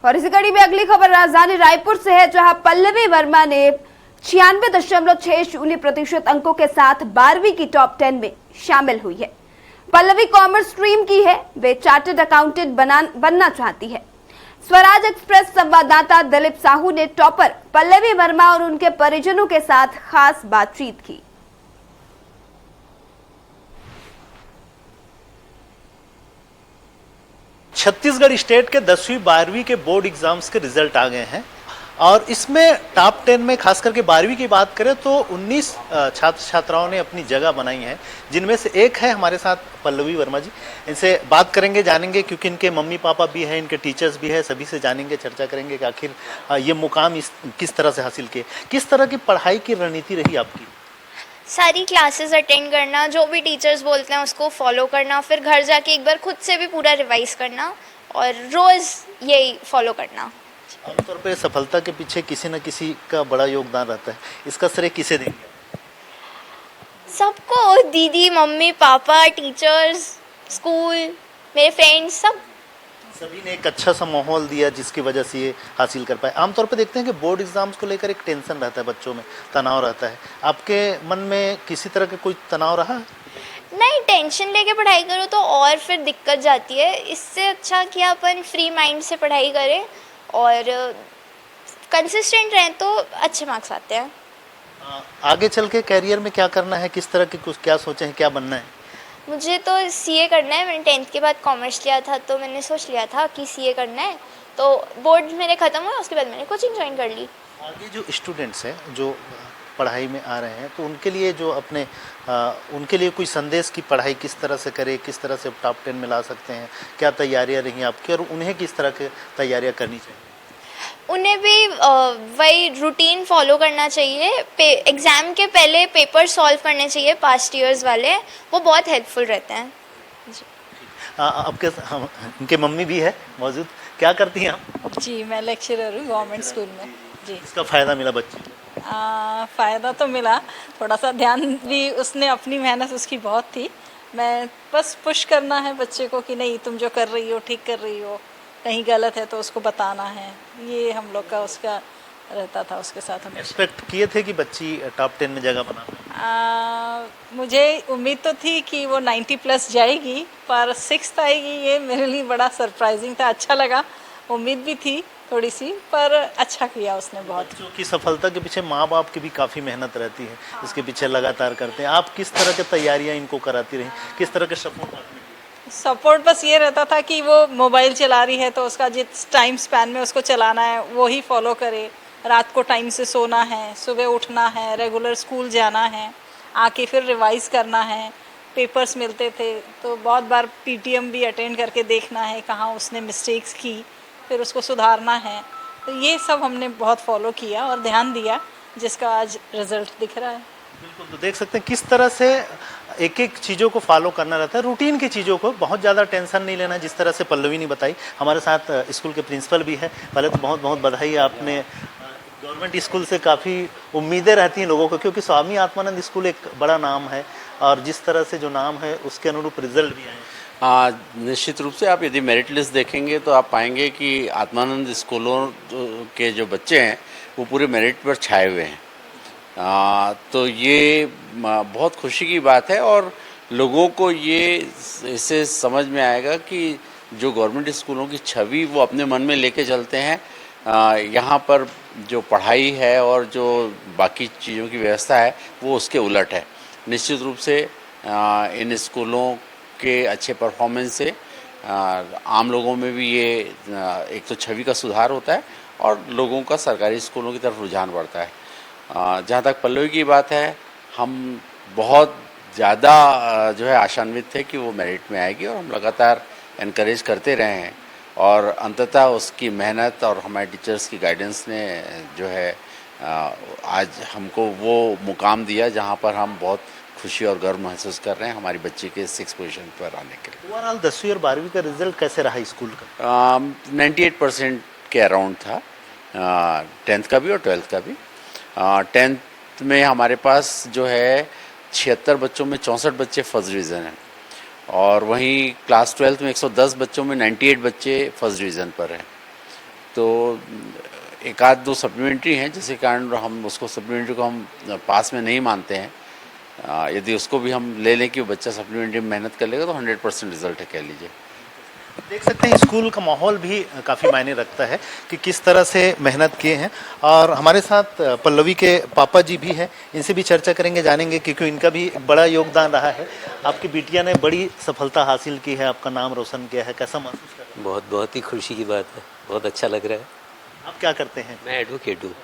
और इसी कड़ी में अगली खबर राजधानी रायपुर से है, जहां पल्लवी वर्मा ने 96.60% अंकों के साथ 12वीं की टॉप 10 में शामिल हुई है। पल्लवी कॉमर्स स्ट्रीम की है, वे चार्टर्ड अकाउंटेंट बनना चाहती है। स्वराज एक्सप्रेस संवाददाता दिलीप साहू ने टॉपर पल्लवी वर्मा और उनके परिजनों के साथ खास बातचीत की। छत्तीसगढ़ स्टेट के 10वीं 12वीं के बोर्ड एग्जाम्स के रिजल्ट आ गए हैं और इसमें टॉप 10 में खास करके 12वीं की बात करें तो 19 छात्र छात्राओं ने अपनी जगह बनाई है, जिनमें से एक है हमारे साथ पल्लवी वर्मा जी। इनसे बात करेंगे, जानेंगे, क्योंकि इनके मम्मी पापा भी हैं, इनके टीचर्स भी हैं, सभी से जानेंगे, चर्चा करेंगे कि आखिर ये मुकाम किस तरह से हासिल किए। किस तरह की पढ़ाई की रणनीति रही आपकी? सारी क्लासेस अटेंड करना, जो भी टीचर्स बोलते हैं उसको फॉलो करना, फिर घर जाके एक बार खुद से भी पूरा रिवाइज करना और रोज़ यही फॉलो करना। आमतौर पर सफलता के पीछे किसी न किसी का बड़ा योगदान रहता है, इसका श्रेय किसे देंगे? सबको, दीदी, मम्मी, पापा, टीचर्स, स्कूल, मेरे फ्रेंड्स, सभी ने एक अच्छा सा माहौल दिया जिसकी वजह से ये हासिल कर पाए। आमतौर पर देखते हैं कि बोर्ड एग्जाम्स को लेकर एक टेंशन रहता है, बच्चों में तनाव रहता है। आपके मन में किसी तरह का कोई तनाव रहा? नहीं, टेंशन लेके पढ़ाई करो तो और फिर दिक्कत जाती है। इससे अच्छा कि अपन फ्री माइंड से पढ़ाई करें और कंसिस्टेंट रहें तो अच्छे मार्क्स आते हैं। आगे चल के कैरियर में क्या करना है, किस तरह के कुछ क्या सोचे हैं, क्या बनना है? मुझे तो सीए करना है। मैंने 10th के बाद कॉमर्स लिया था, तो मैंने सोच लिया था कि सीए करना है। तो बोर्ड मेरे ख़त्म हुए, उसके बाद मैंने कोचिंग ज्वाइन कर ली। आगे जो स्टूडेंट्स हैं जो पढ़ाई में आ रहे हैं, तो उनके लिए जो अपने उनके लिए कोई संदेश की पढ़ाई किस तरह से करें, किस तरह से टॉप 10 में ला सकते हैं, क्या तैयारियां रही आपकी और उन्हें किस तरह की तैयारियां करनी चाहिए? उन्हें भी वही रूटीन फॉलो करना चाहिए। एग्ज़ाम के पहले पेपर सॉल्व करने चाहिए, पास्ट ईयर्स वाले, वो बहुत हेल्पफुल रहते हैं जी। आपके इनके मम्मी भी है मौजूद, क्या करती हैं आप? जी, मैं लेक्चरर हूँ गवर्नमेंट स्कूल में जी। इसका फ़ायदा मिला बच्चे को? फ़ायदा तो मिला, थोड़ा सा ध्यान भी, उसने अपनी मेहनत उसकी बहुत थी। मैं बस पुश करना है बच्चे को कि नहीं, तुम जो कर रही हो ठीक कर रही हो, कहीं गलत है तो उसको बताना है। ये हम लोग का उसका रहता था उसके साथ। हम एक्सपेक्ट किए थे कि बच्ची टॉप 10 में जगह बना? मुझे उम्मीद तो थी कि वो 90+ जाएगी, पर 6th आएगी, ये मेरे लिए बड़ा सरप्राइजिंग था। अच्छा लगा, उम्मीद भी थी थोड़ी सी, पर अच्छा किया उसने बहुत। बच्चों की सफलता के पीछे माँ बाप की भी काफ़ी मेहनत रहती है, इसके पीछे लगातार करते हैं। आप किस तरह की तैयारियाँ इनको कराती रही, किस तरह के सपोर्ट बस ये रहता था कि वो मोबाइल चला रही है तो उसका जिस टाइम स्पैन में उसको चलाना है वो ही फॉलो करे। रात को टाइम से सोना है, सुबह उठना है, रेगुलर स्कूल जाना है, आके फिर रिवाइज़ करना है। पेपर्स मिलते थे तो बहुत बार पीटीएम भी अटेंड करके देखना है कहाँ उसने मिस्टेक्स की, फिर उसको सुधारना है। तो ये सब हमने बहुत फॉलो किया और ध्यान दिया, जिसका आज रिज़ल्ट दिख रहा है। बिल्कुल, तो देख सकते हैं किस तरह से एक एक चीज़ों को फॉलो करना रहता है, रूटीन की चीज़ों को, बहुत ज़्यादा टेंशन नहीं लेना, जिस तरह से पल्लवी ने बताई। हमारे साथ स्कूल के प्रिंसिपल भी है। पहले तो बहुत बहुत बधाई, आपने गवर्नमेंट स्कूल से काफ़ी उम्मीदें रहती हैं लोगों को, क्योंकि स्वामी आत्मानंद स्कूल एक बड़ा नाम है और जिस तरह से जो नाम है उसके अनुरूप रिजल्ट भी आए। निश्चित रूप से आप यदि मेरिट लिस्ट देखेंगे तो आप पाएंगे कि आत्मानंद स्कूलों के जो बच्चे हैं वो पूरे मेरिट पर छाए हुए हैं। तो ये बहुत खुशी की बात है और लोगों को ये इससे समझ में आएगा कि जो गवर्नमेंट स्कूलों की छवि वो अपने मन में लेके चलते हैं, यहाँ पर जो पढ़ाई है और जो बाकी चीज़ों की व्यवस्था है वो उसके उलट है। निश्चित रूप से इन स्कूलों के अच्छे परफॉर्मेंस से आम लोगों में भी ये एक तो छवि का सुधार होता है और लोगों का सरकारी स्कूलों की तरफ रुझान बढ़ता है। जहाँ तक पल्लवी की बात है, हम बहुत ज़्यादा जो है आशान्वित थे कि वो मेरिट में आएगी और हम लगातार एनकरेज करते रहे हैं और अंततः उसकी मेहनत और हमारे टीचर्स की गाइडेंस ने जो है आज हमको वो मुकाम दिया जहाँ पर हम बहुत खुशी और गर्व महसूस कर रहे हैं हमारी बच्ची के 6th पोजीशन पर आने के लिए। ओवरऑल 10वीं और 12वीं का रिजल्ट कैसे रहा स्कूल का? 98% के अराउंड था, 10th का भी और 12th का भी। 10th में हमारे पास जो है 76 बच्चों में 64 बच्चे फर्स्ट डिवीज़न हैं और वहीं क्लास 12th में 110 बच्चों में 98 बच्चे फर्स्ट डिवीज़न पर हैं। तो एक आध दो सप्लीमेंट्री हैं जिसके कारण हम उसको सप्लीमेंट्री को हम पास में नहीं मानते हैं। यदि उसको भी हम ले लें कि बच्चा सप्लीमेंट्री में मेहनत कर लेगा तो 100% रिजल्ट है, कह लीजिए। देख सकते हैं स्कूल का माहौल भी काफ़ी मायने रखता है कि किस तरह से मेहनत किए हैं। और हमारे साथ पल्लवी के पापा जी भी हैं, इनसे भी चर्चा करेंगे, जानेंगे, क्योंकि इनका भी बड़ा योगदान रहा है। आपकी बिटिया ने बड़ी सफलता हासिल की है, आपका नाम रोशन किया है, कैसा महसूस कर रहे हैं? बहुत बहुत ही खुशी की बात है, बहुत अच्छा लग रहा है। आप क्या करते हैं? मैं एडवोकेट हूँ।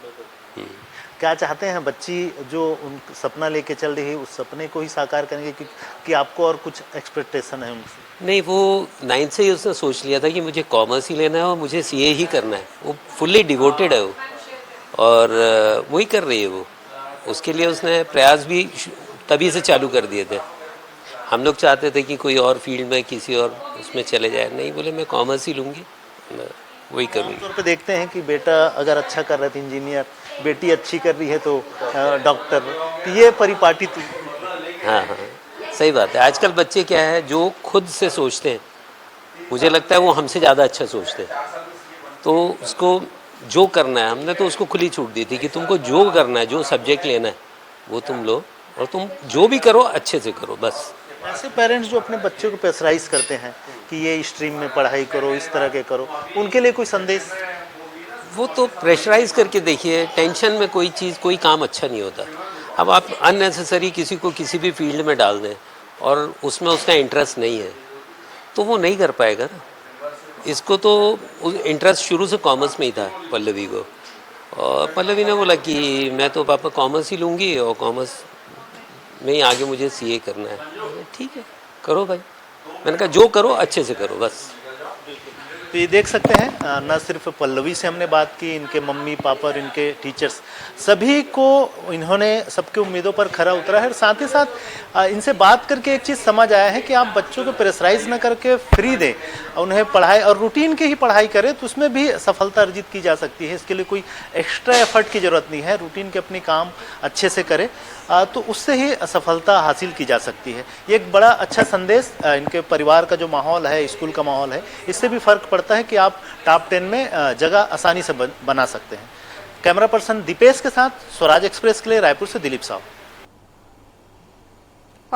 क्या चाहते हैं बच्ची जो उन सपना लेके चल रही है, उस सपने को ही साकार करेंगे कि आपको और कुछ एक्सपेक्टेशन है उनसे? नहीं, वो 9th से ही उसने सोच लिया था कि मुझे कॉमर्स ही लेना है और मुझे सीए ही करना है। वो फुल्ली डिवोटेड है वो, और वही कर रही है वो। उसके लिए उसने प्रयास भी तभी से चालू कर दिए थे। हम लोग चाहते थे कि कोई और फील्ड में किसी और उसमें चले जाए, नहीं, बोले मैं कॉमर्स ही लूँगी, वही करूँगी। आमतौर पे देखते हैं कि बेटा अगर अच्छा कर रहा है तो इंजीनियर, बेटी अच्छी कर रही है तो डॉक्टर, तो ये परिपाटी तो। हाँ हाँ, सही बात है। आजकल बच्चे क्या है, जो खुद से सोचते हैं, मुझे लगता है वो हमसे ज़्यादा अच्छा सोचते हैं। तो उसको जो करना है, हमने तो उसको खुली छूट दी थी कि तुमको जो करना है, जो सब्जेक्ट लेना है वो तुम लो, और तुम जो भी करो अच्छे से करो बस। ऐसे पेरेंट्स जो अपने बच्चों को प्रेशराइज करते हैं कि ये स्ट्रीम में पढ़ाई करो, इस तरह के करो, उनके लिए कोई संदेश? वो तो प्रेशराइज करके देखिए, टेंशन में कोई चीज़, कोई काम अच्छा नहीं होता। अब आप अननेसेसरी किसी को किसी भी फील्ड में डाल दें और उसमें उसका इंटरेस्ट नहीं है तो वो नहीं कर पाएगा ना। इसको तो इंटरेस्ट शुरू से कॉमर्स में ही था पल्लवी को, और पल्लवी ने बोला कि मैं तो पापा कॉमर्स ही लूँगी और कॉमर्स में ही आगे मुझे सीए करना है। ठीक है, करो भाई। मैंने कहा जो करो अच्छे से करो बस। तो ये देख सकते हैं, न सिर्फ पल्लवी से हमने बात की, इनके मम्मी पापा और इनके टीचर्स, सभी को इन्होंने सबकी उम्मीदों पर खरा उतरा है। और साथ ही साथ इनसे बात करके एक चीज़ समझ आया है कि आप बच्चों को प्रेशराइज न करके फ्री दें, उन्हें पढ़ाई और रूटीन की ही पढ़ाई करें तो उसमें भी सफलता अर्जित की जा सकती है। इसके लिए कोई एक्स्ट्रा एफर्ट की ज़रूरत नहीं है, रूटीन के अपनी काम अच्छे से करें तो उससे ही सफलता हासिल की जा सकती है। ये एक बड़ा अच्छा संदेश इनके परिवार का जो माहौल है, स्कूल का माहौल है, इससे भी फ़र्क पड़ता है कि आप टॉप 10 में जगह आसानी से बना सकते हैं। कैमरा पर्सन दीपेश के साथ स्वराज एक्सप्रेस के लिए रायपुर से दिलीप साहब।